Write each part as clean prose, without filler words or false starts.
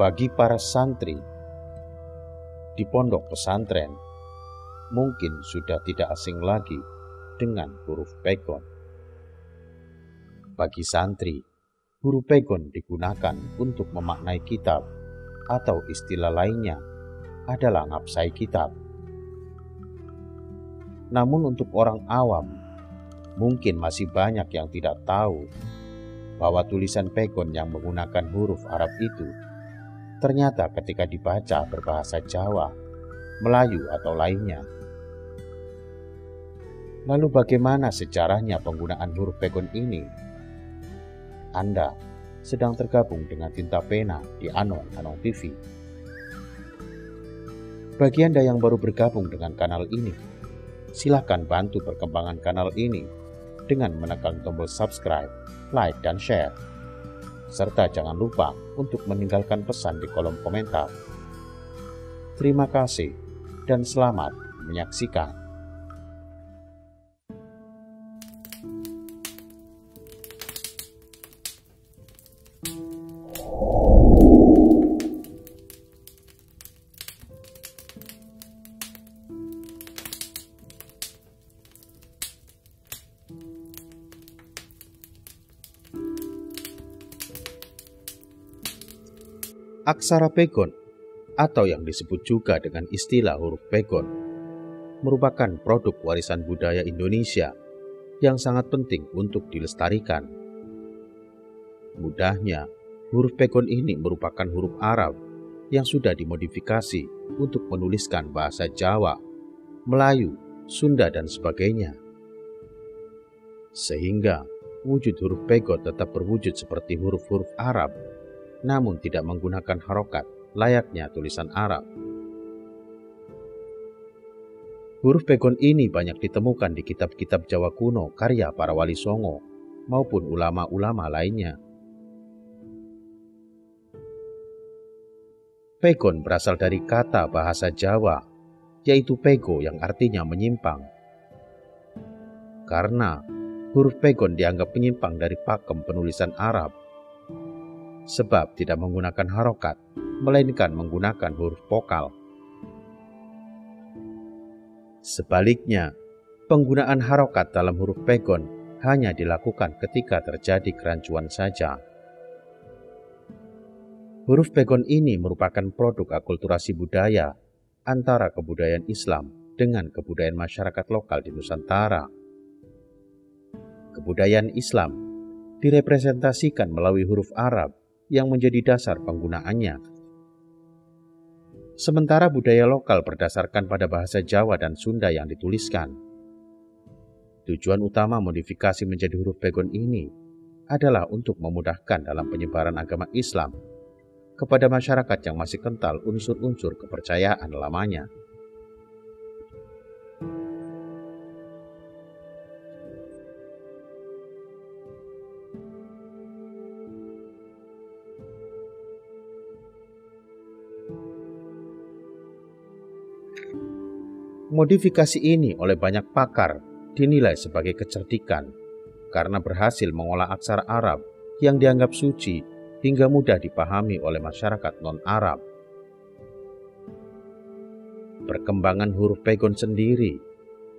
Bagi para santri di pondok pesantren, mungkin sudah tidak asing lagi dengan huruf pegon. Bagi santri, huruf pegon digunakan untuk memaknai kitab atau istilah lainnya adalah ngapsai kitab. Namun untuk orang awam, mungkin masih banyak yang tidak tahu bahwa tulisan pegon yang menggunakan huruf Arab itu ternyata ketika dibaca berbahasa Jawa, Melayu atau lainnya. Lalu bagaimana sejarahnya penggunaan huruf pegon ini? Anda sedang tergabung dengan Tinta Pena di Anong TV. Bagi Anda yang baru bergabung dengan kanal ini, silakan bantu perkembangan kanal ini dengan menekan tombol subscribe, like, dan share. Serta jangan lupa untuk meninggalkan pesan di kolom komentar. Terima kasih dan selamat menyaksikan. Aksara pegon atau yang disebut juga dengan istilah huruf pegon merupakan produk warisan budaya Indonesia yang sangat penting untuk dilestarikan. Mudahnya, huruf pegon ini merupakan huruf Arab yang sudah dimodifikasi untuk menuliskan bahasa Jawa, Melayu, Sunda, dan sebagainya. Sehingga wujud huruf pegon tetap berwujud seperti huruf-huruf Arab, namun tidak menggunakan harokat layaknya tulisan Arab. Huruf pegon ini banyak ditemukan di kitab-kitab Jawa kuno karya para wali songo maupun ulama-ulama lainnya. Pegon berasal dari kata bahasa Jawa, yaitu pego yang artinya menyimpang. Karena huruf pegon dianggap menyimpang dari pakem penulisan Arab, sebab tidak menggunakan harokat, melainkan menggunakan huruf vokal. Sebaliknya, penggunaan harokat dalam huruf pegon hanya dilakukan ketika terjadi kerancuan saja. Huruf pegon ini merupakan produk akulturasi budaya antara kebudayaan Islam dengan kebudayaan masyarakat lokal di Nusantara. Kebudayaan Islam direpresentasikan melalui huruf Arab yang menjadi dasar penggunaannya. Sementara budaya lokal berdasarkan pada bahasa Jawa dan Sunda yang dituliskan. Tujuan utama modifikasi menjadi huruf pegon ini adalah untuk memudahkan dalam penyebaran agama Islam kepada masyarakat yang masih kental unsur-unsur kepercayaan lamanya. Modifikasi ini oleh banyak pakar dinilai sebagai kecerdikan karena berhasil mengolah aksara Arab yang dianggap suci hingga mudah dipahami oleh masyarakat non-Arab. Perkembangan huruf pegon sendiri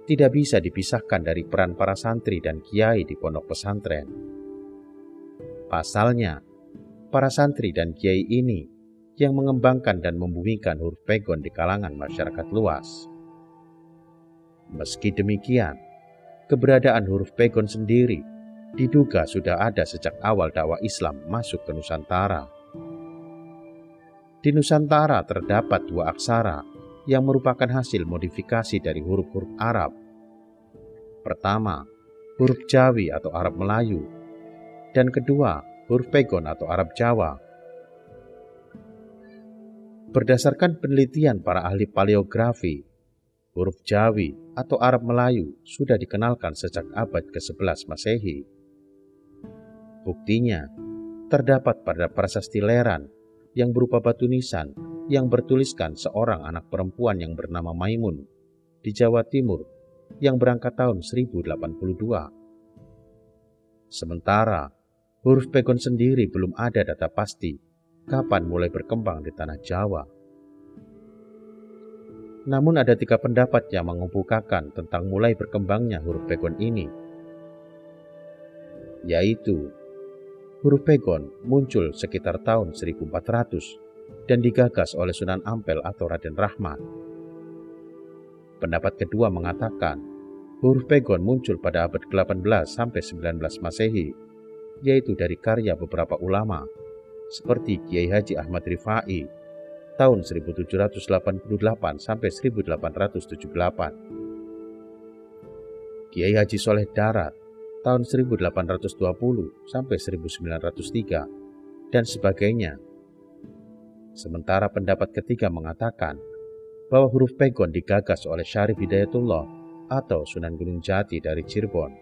tidak bisa dipisahkan dari peran para santri dan kiai di pondok pesantren. Pasalnya, para santri dan kiai ini yang mengembangkan dan membumikan huruf pegon di kalangan masyarakat luas. Meski demikian, keberadaan huruf pegon sendiri diduga sudah ada sejak awal dakwah Islam masuk ke Nusantara. Di Nusantara terdapat dua aksara yang merupakan hasil modifikasi dari huruf-huruf Arab. Pertama, huruf Jawi atau Arab Melayu, dan kedua, huruf pegon atau Arab Jawa. Berdasarkan penelitian para ahli paleografi, huruf Jawi atau Arab Melayu sudah dikenalkan sejak abad ke-11 Masehi. Buktinya, terdapat pada prasasti Leran yang berupa batu nisan yang bertuliskan seorang anak perempuan yang bernama Maimun di Jawa Timur yang berangkat tahun 1082. Sementara, huruf pegon sendiri belum ada data pasti kapan mulai berkembang di tanah Jawa. Namun ada 3 pendapat yang mengemukakan tentang mulai berkembangnya huruf pegon ini, yaitu huruf pegon muncul sekitar tahun 1400 dan digagas oleh Sunan Ampel atau Raden Rahmat. Pendapat kedua mengatakan huruf pegon muncul pada abad ke-18 sampai 19 Masehi, yaitu dari karya beberapa ulama seperti Kiai Haji Ahmad Rifai tahun 1788 sampai 1878, Kiai Haji Soleh Darat tahun 1820 sampai 1903 dan sebagainya. Sementara pendapat ketiga mengatakan bahwa huruf pegon digagas oleh Syarif Hidayatullah atau Sunan Gunung Jati dari Cirebon.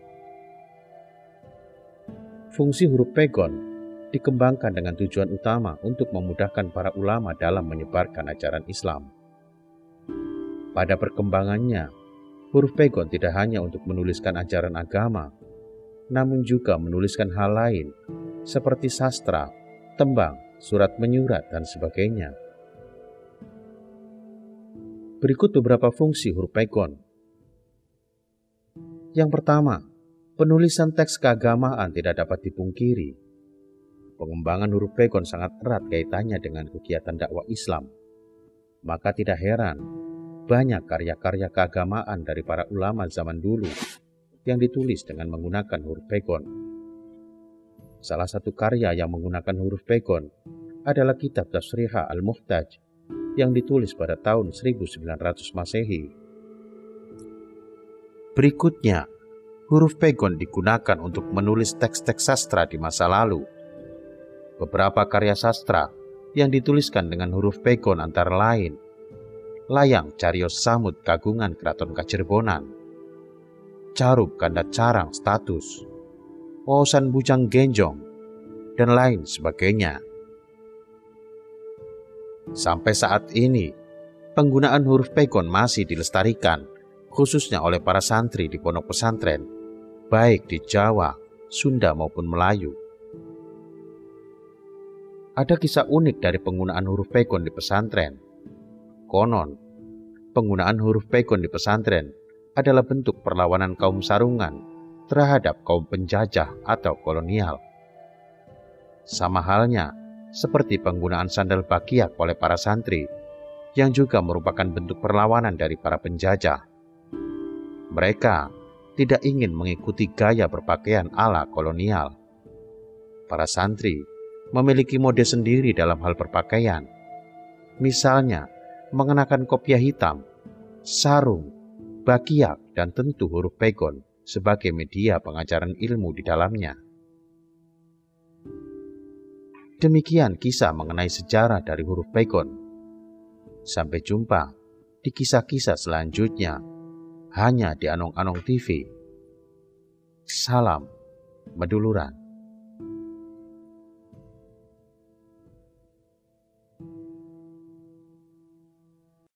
Fungsi huruf pegon dikembangkan dengan tujuan utama untuk memudahkan para ulama dalam menyebarkan ajaran Islam. Pada perkembangannya, huruf pegon tidak hanya untuk menuliskan ajaran agama, namun juga menuliskan hal lain seperti sastra, tembang, surat menyurat, dan sebagainya. Berikut beberapa fungsi huruf pegon. Yang pertama, penulisan teks keagamaan tidak dapat dipungkiri. Pengembangan huruf pegon sangat erat kaitannya dengan kegiatan dakwah Islam. Maka tidak heran, banyak karya-karya keagamaan dari para ulama zaman dulu yang ditulis dengan menggunakan huruf pegon. Salah satu karya yang menggunakan huruf pegon adalah kitab Tasriha Al-Muhtaj yang ditulis pada tahun 1900 Masehi. Berikutnya, huruf pegon digunakan untuk menulis teks-teks sastra di masa lalu. Beberapa karya sastra yang dituliskan dengan huruf pegon antara lain Layang Carios Samud Kagungan Keraton Kacirbonan, Carub Kandat Carang Status, Wawasan Bujang Genjong, dan lain sebagainya. Sampai saat ini, penggunaan huruf pegon masih dilestarikan, khususnya oleh para santri di pondok pesantren, baik di Jawa, Sunda maupun Melayu. Ada kisah unik dari penggunaan huruf pegon di pesantren. Konon, penggunaan huruf pegon di pesantren adalah bentuk perlawanan kaum sarungan terhadap kaum penjajah atau kolonial. Sama halnya seperti penggunaan sandal bakiak oleh para santri, yang juga merupakan bentuk perlawanan dari para penjajah. Mereka tidak ingin mengikuti gaya berpakaian ala kolonial. Para santri memiliki mode sendiri dalam hal berpakaian. Misalnya, mengenakan kopiah hitam, sarung, bakiak, dan tentu huruf pegon sebagai media pengajaran ilmu di dalamnya. Demikian kisah mengenai sejarah dari huruf pegon. Sampai jumpa di kisah-kisah selanjutnya, hanya di Anong Anong TV. Salam Meduluran.